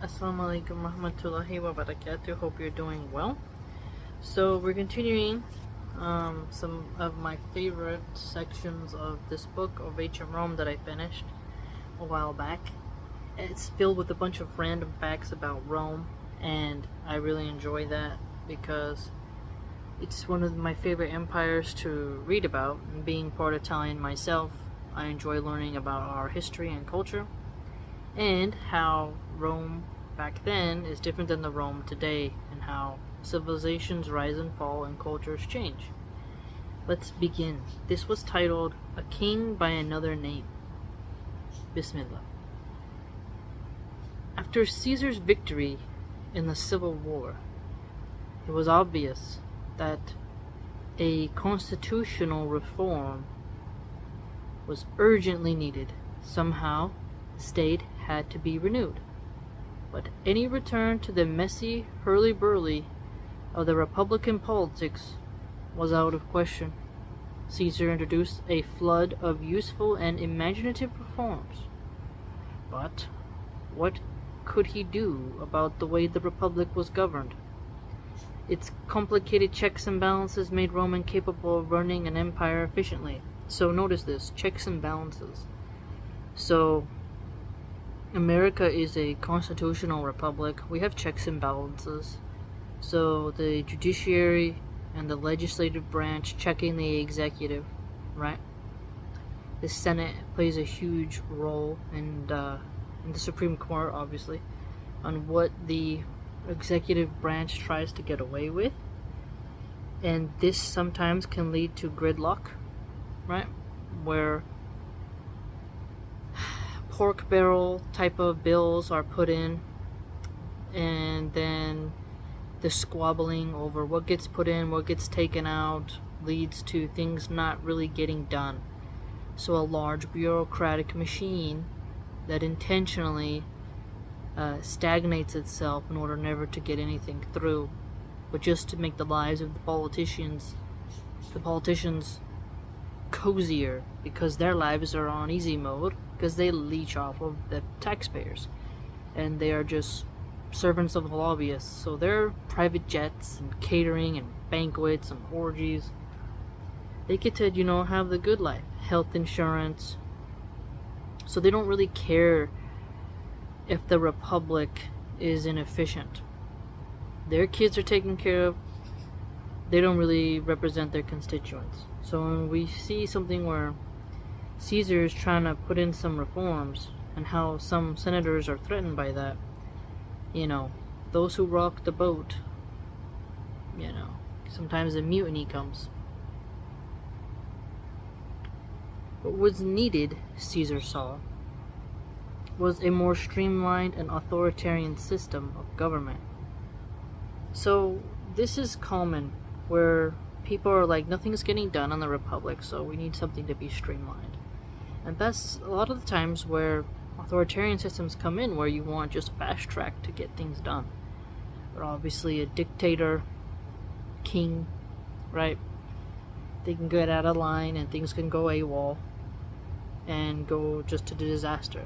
Assalamu alaikum warahmatullahi wabarakatuh. Hope you're doing well. So we're continuing some of my favorite sections of this book of Ancient Rome that I finished a while back. It's filled with a bunch of random facts about Rome, and I really enjoy that because it's one of my favorite empires to read about. And being part Italian myself, I enjoy learning about our history and culture, and how Rome back then is different than the Rome today, and how civilizations rise and fall and cultures change. Let's begin. This was titled A King by Another Name. Bismillah. After Caesar's victory in the Civil War, it was obvious that a constitutional reform was urgently needed. Somehow, the state had to be renewed. But any return to the messy hurly-burly of the Republican politics was out of question. Caesar introduced a flood of useful and imaginative reforms. But what could he do about the way the Republic was governed? Its complicated checks and balances made Rome incapable of running an empire efficiently. So notice this, checks and balances. So America is a constitutional republic. We have checks and balances. So the judiciary and the legislative branch checking the executive, right? The Senate plays a huge role, and the Supreme Court, obviously, on what the executive branch tries to get away with. And this sometimes can lead to gridlock, right? Where pork barrel type of bills are put in, and then the squabbling over what gets put in, what gets taken out, leads to things not really getting done. So a large bureaucratic machine that intentionally stagnates itself in order never to get anything through, but just to make the lives of the politicians cozier, because their lives are on easy mode, because they leech off of the taxpayers, and they are just servants of the lobbyists. So their private jets and catering and banquets and orgies, they get to, have the good life, health insurance. So they don't really care if the republic is inefficient. Their kids are taken care of. They don't really represent their constituents. So when we see something where Caesar is trying to put in some reforms, and how some senators are threatened by that, those who rock the boat, sometimes a mutiny comes. What was needed, Caesar saw, was a more streamlined and authoritarian system of government. So this is common, where people are like, nothing's getting done on the Republic, so we need something to be streamlined. And that's a lot of the times where authoritarian systems come in, where you want just fast track to get things done. But obviously a dictator, king, right? They can get out of line and things can go AWOL and go just to disaster.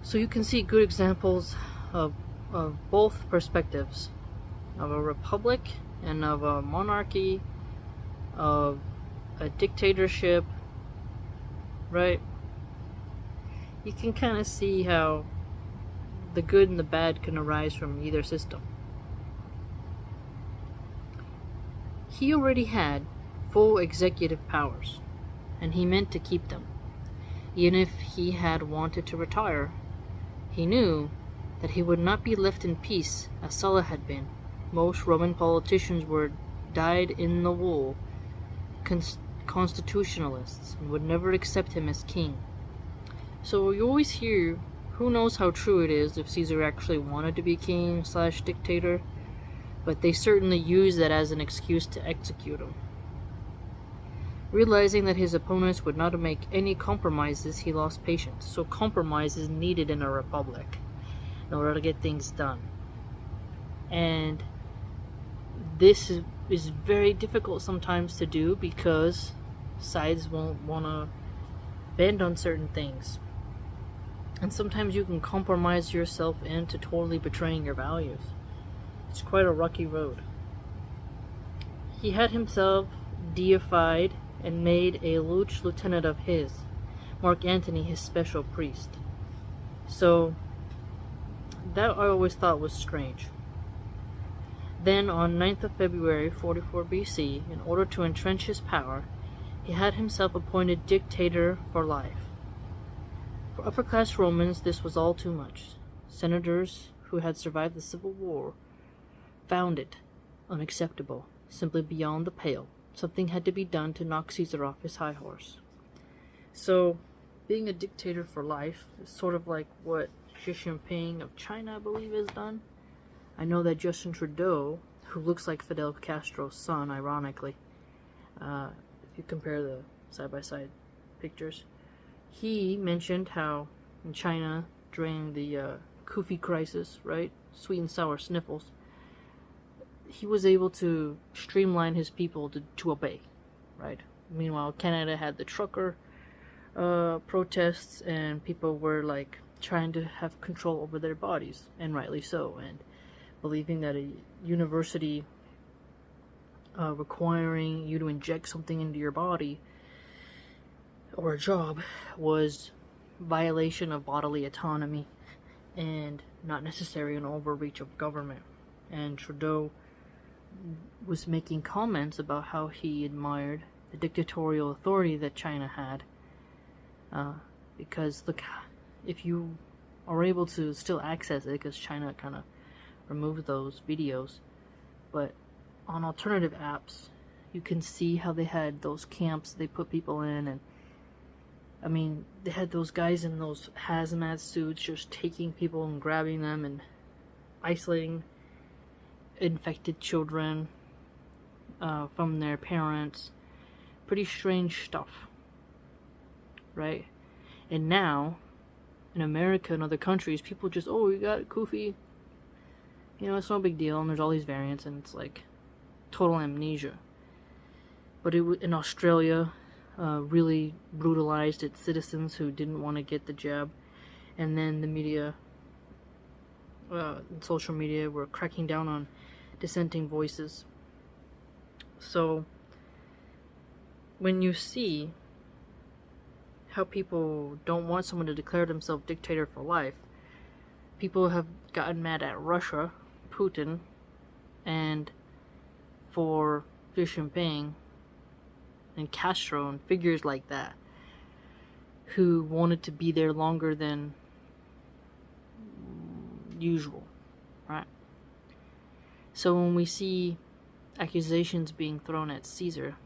So you can see good examples of both perspectives, of a republic and of a monarchy, of a dictatorship, right? You can kind of see how the good and the bad can arise from either system. He already had full executive powers, and he meant to keep them. Even if he had wanted to retire, he knew that he would not be left in peace as Sulla had been. Most Roman politicians were dyed-in-the-wool constitutionalists and would never accept him as king. So you always hear, who knows how true it is, if Caesar actually wanted to be king/dictator, but they certainly used that as an excuse to execute him. Realizing that his opponents would not make any compromises, he lost patience. So compromise is needed in a republic in order to get things done. And this is very difficult sometimes to do, because sides won't want to bend on certain things. And sometimes you can compromise yourself into totally betraying your values. It's quite a rocky road. He had himself deified and made a lieutenant of his, Mark Antony, his special priest. So that I always thought was strange. Then on 9th of February 44 BC, in order to entrench his power, he had himself appointed dictator for life. For upper-class Romans, this was all too much. Senators who had survived the Civil War found it unacceptable, simply beyond the pale. Something had to be done to knock Caesar off his high horse. So, being a dictator for life is sort of like what Xi Jinping of China, I believe, has done. I know that Justin Trudeau, who looks like Fidel Castro's son, ironically, if you compare the side-by-side pictures, he mentioned how in China, during the Kufi crisis, right, sweet and sour sniffles, he was able to streamline his people to obey, right? Meanwhile, Canada had the trucker protests, and people were like trying to have control over their bodies, and rightly so, and believing that a university requiring you to inject something into your body or a job was violation of bodily autonomy and not necessarily an overreach of government. And Trudeau was making comments about how he admired the dictatorial authority that China had, because look, if you are able to still access it, because China kind of removed those videos, but on alternative apps you can see how they had those camps they put people in, and I mean, they had those guys in those hazmat suits just taking people and grabbing them and isolating infected children from their parents. Pretty strange stuff, right? And now in America and other countries, people just, oh, you got Kufi, you know, it's no big deal, and there's all these variants, and it's like total amnesia. But in Australia, really brutalized its citizens who didn't want to get the jab, and then the media, and social media, were cracking down on dissenting voices. So when you see how people don't want someone to declare themselves dictator for life, people have gotten mad at Russia, Putin, and for Xi Jinping and Castro and figures like that, who wanted to be there longer than usual, right? So when we see accusations being thrown at Caesar,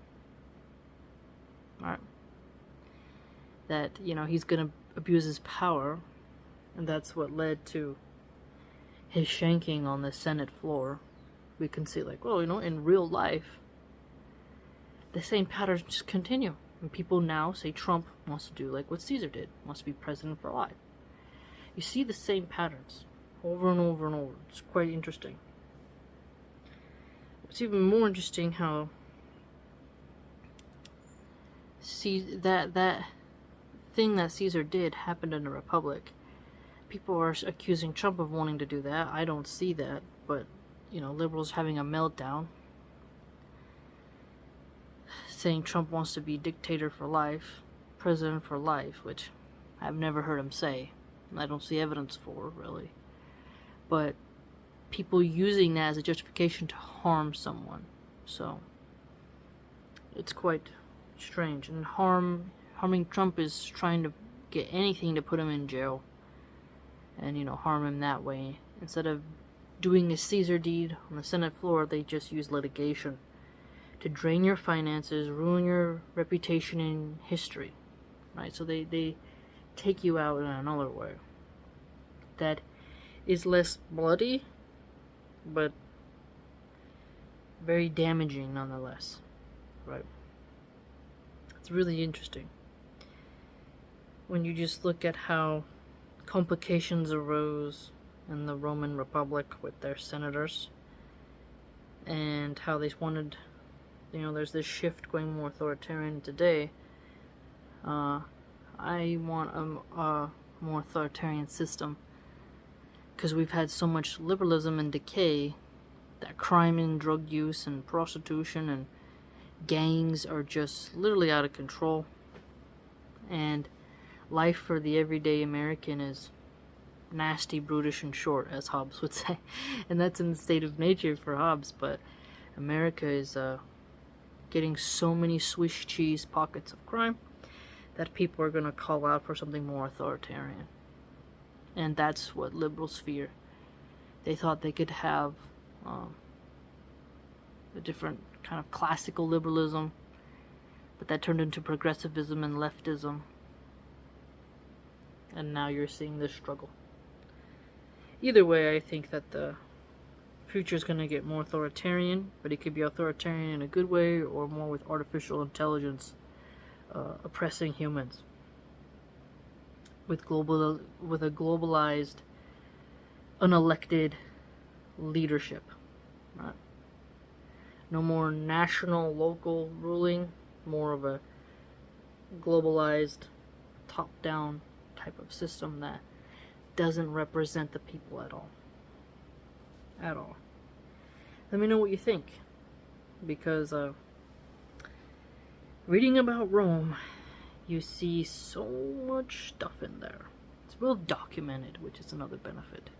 right, that, you know, he's gonna abuse his power, and that's what led to his shanking on the Senate floor, we can see, like, well, you know, in real life, the same patterns just continue. And people now say Trump wants to do like what Caesar did, wants to be president for life. You see the same patterns over and over and over. It's quite interesting. It's even more interesting how that thing that Caesar did happened in a republic. People are accusing Trump of wanting to do that. I don't see that, but, you know, liberals having a meltdown, saying Trump wants to be dictator for life, president for life, which I've never heard him say, and I don't see evidence for, really. But people using that as a justification to harm someone. So it's quite strange. And harming Trump is trying to get anything to put him in jail and, you know, harm him that way. Instead of doing a Caesar deed on the Senate floor, they just use litigation to drain your finances, ruin your reputation in history, right? So they take you out in another way that is less bloody, but very damaging nonetheless, right? It's really interesting when you just look at how complications arose in the Roman Republic with their senators, and how they wanted, you know, there's this shift going more authoritarian today. I want a more authoritarian system, because we've had so much liberalism and decay that crime and drug use and prostitution and gangs are just literally out of control, and life for the everyday American is nasty, brutish, and short, as Hobbes would say. And that's in the state of nature for Hobbes, but America is getting so many Swiss cheese pockets of crime that people are going to call out for something more authoritarian. And that's what liberals fear. They thought they could have a different kind of classical liberalism, but that turned into progressivism and leftism. And now you're seeing this struggle. Either way, I think that the future is going to get more authoritarian, but it could be authoritarian in a good way or more with artificial intelligence oppressing humans. With a globalized, unelected leadership. Right? No more national, local ruling, more of a globalized, top-down type of system that doesn't represent the people at all. At all. Let me know what you think, because reading about Rome, you see so much stuff in there. It's well documented, which is another benefit.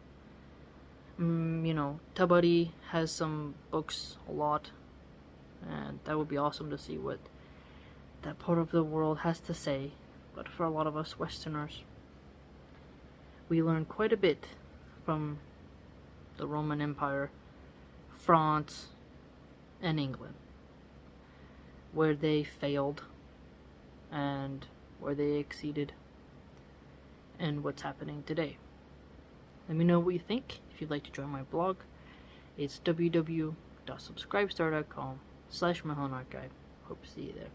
Tabari has some books, a lot, and that would be awesome to see what that part of the world has to say. But for a lot of us Westerners, we learn quite a bit from the Roman Empire, France, and England, where they failed and where they exceeded, and what's happening today. Let me know what you think. If you'd like to join my blog, it's www.subscribestar.com/MilahanArchive. Hope to see you there.